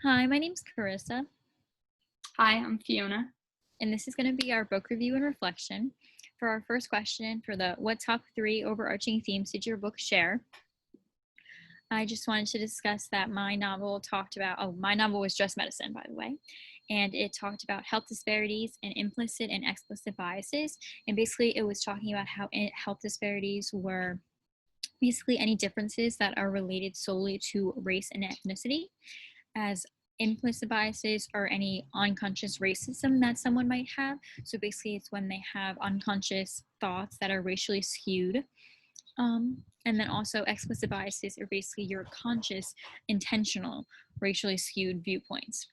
Hi, my name's Carissa, Hi, I'm Fiona. and this is going to be our book review and reflection. For our first question, for the what top 3 overarching themes did your book share? I just wanted to discuss that my novel my novel was Just Medicine, by the way, and it talked about health disparities and implicit and explicit biases. And basically, it was talking about how health disparities were basically any differences that are related solely to race and ethnicity, as implicit biases are any unconscious racism that someone might have. So basically, it's when they have unconscious thoughts that are racially skewed. And then also, explicit biases are basically your conscious, intentional, racially skewed viewpoints.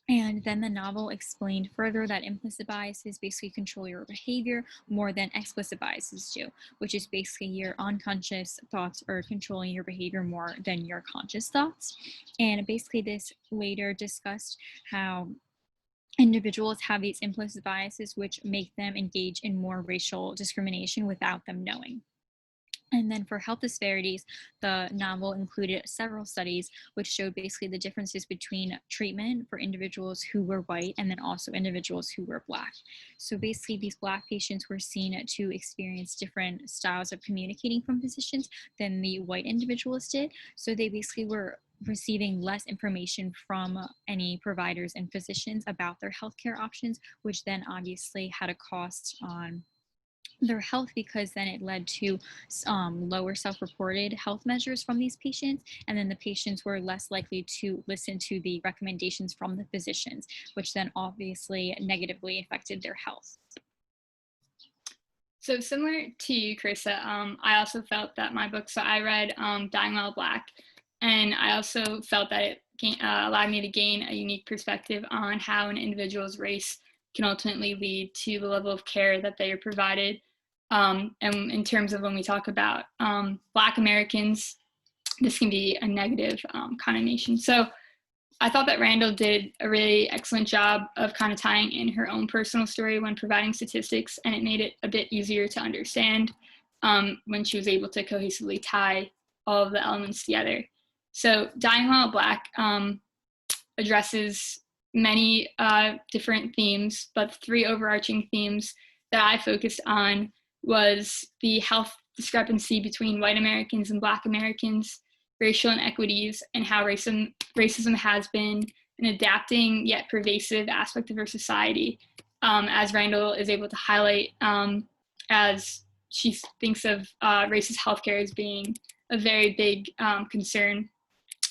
And then the novel explained further that implicit biases basically control your behavior more than explicit biases do, which is basically your unconscious thoughts are controlling your behavior more than your conscious thoughts. And basically, this later discussed how individuals have these implicit biases, which make them engage in more racial discrimination without them knowing. And then for health disparities, the novel included several studies which showed basically the differences between treatment for individuals who were white and then also individuals who were Black. So basically, these Black patients were seen to experience different styles of communicating from physicians than the white individuals did. So they basically were receiving less information from any providers and physicians about their healthcare options, which then obviously had a cost on their health, because then it led to lower self-reported health measures from these patients, and then the patients were less likely to listen to the recommendations from the physicians, which then obviously negatively affected their health. So similar to you, Carissa, I also felt that my book, so I read Dying While Black, and I also felt that it allowed me to gain a unique perspective on how an individual's race can ultimately lead to the level of care that they are provided. And in terms of when we talk about Black Americans, this can be a negative connotation. So I thought that Randall did a really excellent job of kind of tying in her own personal story when providing statistics, and it made it a bit easier to understand when she was able to cohesively tie all of the elements together. So Dying While Black addresses many different themes, but three overarching themes that I focused on was the health discrepancy between white Americans and Black Americans, racial inequities, and how racism has been an adapting yet pervasive aspect of our society, as Randall is able to highlight, as she thinks of racist healthcare as being a very big concern.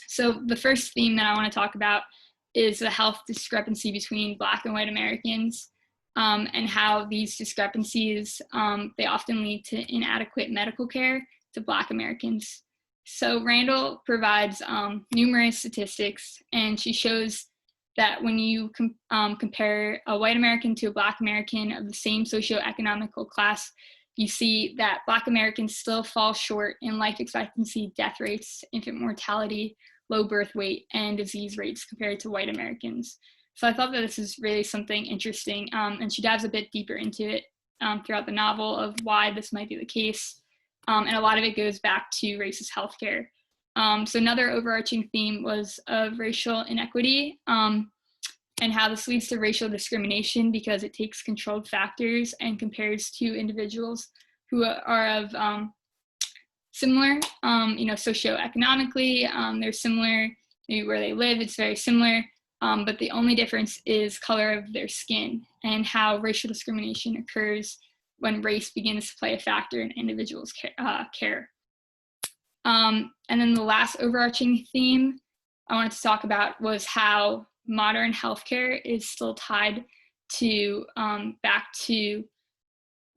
So the first theme that I want to talk about is the health discrepancy between Black and white Americans, and how these discrepancies, they often lead to inadequate medical care to Black Americans. So Randall provides numerous statistics, and she shows that when you compare a white American to a Black American of the same socioeconomical class, you see that Black Americans still fall short in life expectancy, death rates, infant mortality, low birth weight, and disease rates compared to white Americans. So I thought that this is really something interesting, and she dives a bit deeper into it throughout the novel of why this might be the case. And a lot of it goes back to racist healthcare. So another overarching theme was of racial inequity, and how this leads to racial discrimination because it takes controlled factors and compares two individuals who are of similar, socioeconomically, they're similar, maybe where they live, it's very similar, but the only difference is color of their skin, and how racial discrimination occurs when race begins to play a factor in individuals' care. And then the last overarching theme I wanted to talk about was how modern healthcare is still tied to back to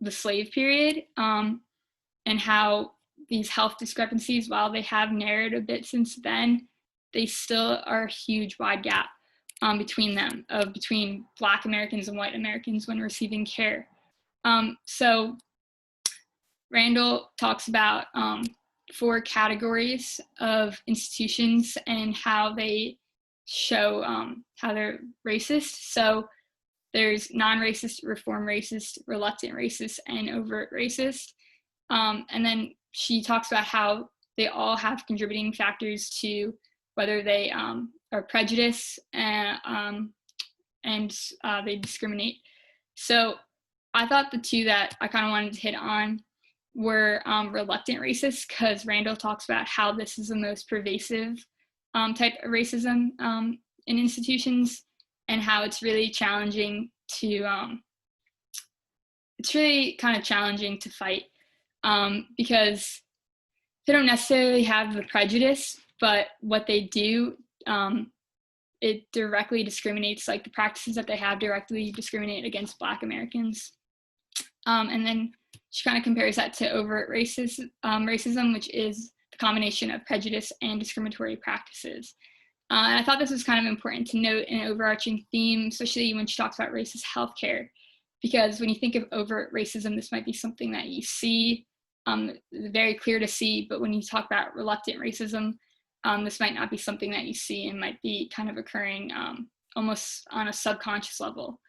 the slave period, and how these health discrepancies, while they have narrowed a bit since then, they still are a huge wide gap between them, between Black Americans and white Americans when receiving care. So Randall talks about 4 categories of institutions and how they show how they're racist. So there's non-racist, reform racist, reluctant racist, and overt racist. And then she talks about how they all have contributing factors to whether they are prejudiced and they discriminate. So I thought the two that I kind of wanted to hit on were reluctant racists, because Randall talks about how this is the most pervasive type of racism in institutions, and how it's really challenging to fight, because they don't necessarily have the prejudice, but what they do, it directly discriminates, like the practices that they have directly discriminate against Black Americans. And then she kind of compares that to overt racism, which is the combination of prejudice and discriminatory practices. And I thought this was kind of important to note in an overarching theme, especially when she talks about racist healthcare, because when you think of overt racism, this might be something that you see, very clear to see, but when you talk about reluctant racism, this might not be something that you see, and might be kind of occurring almost on a subconscious level.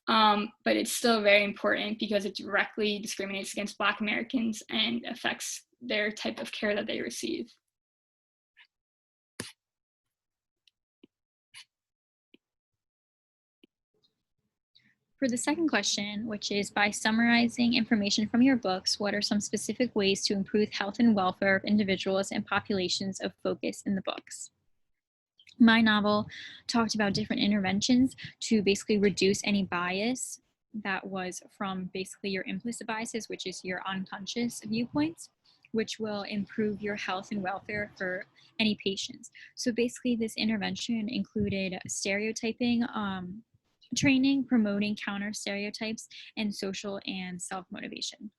But it's still very important because it directly discriminates against Black Americans and affects their type of care that they receive. For the second question, which is by summarizing information from your books, what are some specific ways to improve health and welfare of individuals and populations of focus in the books? My novel talked about different interventions to basically reduce any bias that was from basically your implicit biases, which is your unconscious viewpoints, which will improve your health and welfare for any patients. So basically, this intervention included stereotyping, training, promoting counter stereotypes, and social and self-motivation.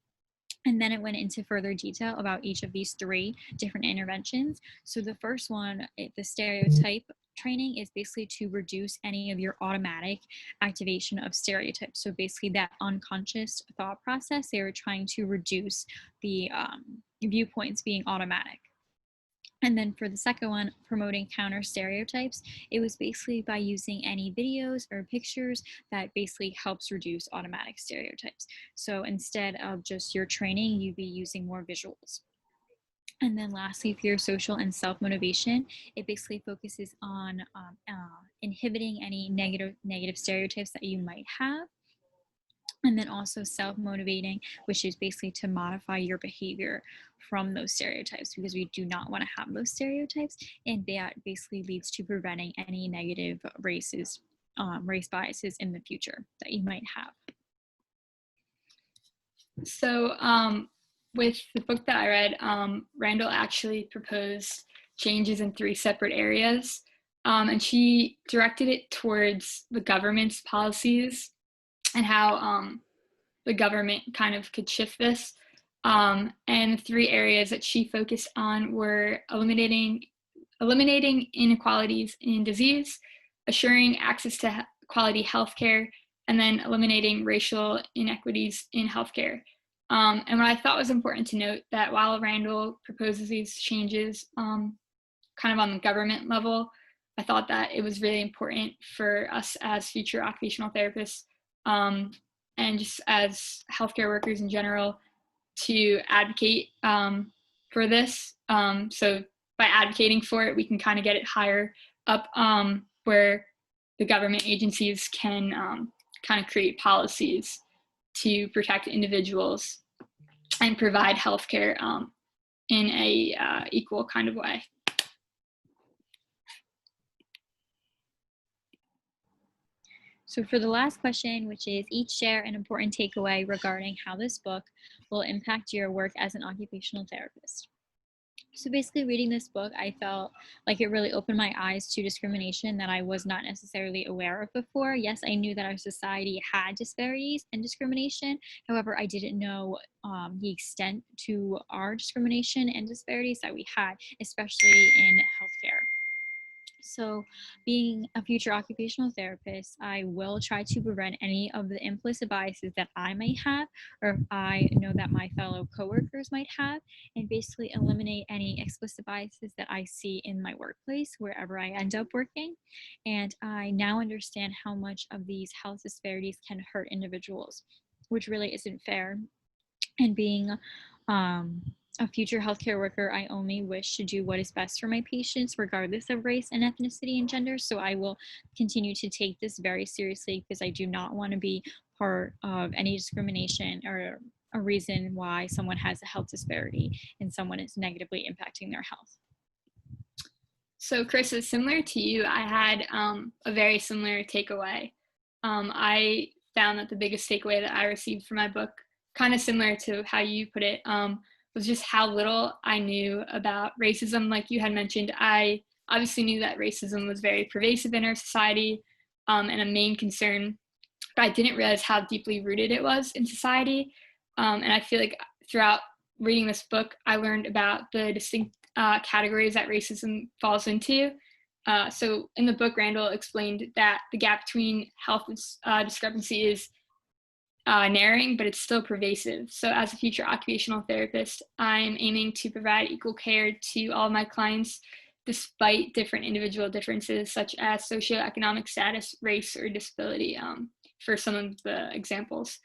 And then it went into further detail about each of these three different interventions. So the first one, the stereotype training, is basically to reduce any of your automatic activation of stereotypes. So basically that unconscious thought process, they were trying to reduce the viewpoints being automatic. And then for the second one, promoting counter stereotypes, it was basically by using any videos or pictures that basically helps reduce automatic stereotypes. So instead of just your training, you'd be using more visuals. And then lastly, for your social and self-motivation, it basically focuses on inhibiting any negative stereotypes that you might have. And then also self-motivating, which is basically to modify your behavior from those stereotypes, because we do not want to have those stereotypes, and that basically leads to preventing any negative race biases in the future that you might have. So with the book that I read, Randall actually proposed changes in 3 separate areas, and she directed it towards the government's policies and how the government kind of could shift this. And the 3 areas that she focused on were eliminating inequalities in disease, assuring access to quality healthcare, and then eliminating racial inequities in healthcare. And what I thought was important to note, that while Randall proposes these changes kind of on the government level, I thought that it was really important for us as future occupational therapists, and just as healthcare workers in general, to advocate for this. So by advocating for it, we can kind of get it higher up, where the government agencies can kind of create policies to protect individuals and provide healthcare in a equal kind of way. So for the last question, which is each share an important takeaway regarding how this book will impact your work as an occupational therapist. So basically reading this book, I felt like it really opened my eyes to discrimination that I was not necessarily aware of before. Yes, I knew that our society had disparities and discrimination. However, I didn't know the extent to our discrimination and disparities that we had, especially in healthcare. So, being a future occupational therapist, I will try to prevent any of the implicit biases that I might have, or if I know that my fellow coworkers might have, and basically eliminate any explicit biases that I see in my workplace, wherever I end up working. And I now understand how much of these health disparities can hurt individuals, which really isn't fair. And being a future healthcare worker, I only wish to do what is best for my patients, regardless of race and ethnicity and gender. So I will continue to take this very seriously because I do not want to be part of any discrimination or a reason why someone has a health disparity and someone is negatively impacting their health. So, Chris, is similar to you. I had a very similar takeaway. I found that the biggest takeaway that I received from my book, kind of similar to how you put it, was just how little I knew about racism. Like you had mentioned, I obviously knew that racism was very pervasive in our society and a main concern, but I didn't realize how deeply rooted it was in society. And I feel like throughout reading this book, I learned about the distinct categories that racism falls into. So in the book, Randall explained that the gap between health discrepancy is narrowing, but it's still pervasive. So as a future occupational therapist, I'm aiming to provide equal care to all of my clients despite different individual differences such as socioeconomic status, race, or disability, for some of the examples.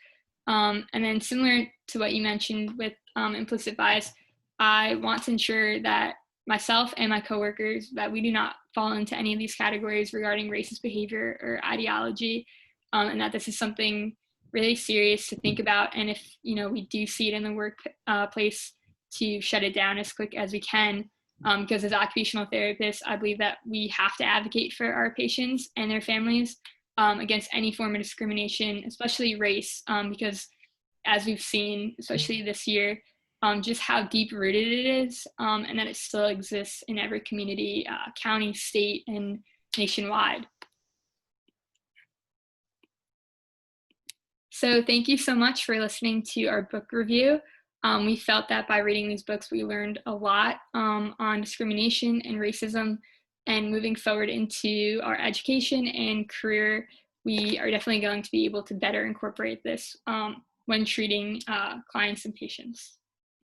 And then similar to what you mentioned with implicit bias, I want to ensure that myself and my coworkers, that we do not fall into any of these categories regarding racist behavior or ideology, and that this is something really serious to think about. And if we do see it in the workplace, to shut it down as quick as we can. Because as occupational therapists, I believe that we have to advocate for our patients and their families against any form of discrimination, especially race, because as we've seen, especially this year, just how deep rooted it is, and that it still exists in every community, county, state, and nationwide. So thank you so much for listening to our book review. We felt that by reading these books, we learned a lot on discrimination and racism, and moving forward into our education and career, we are definitely going to be able to better incorporate this when treating clients and patients.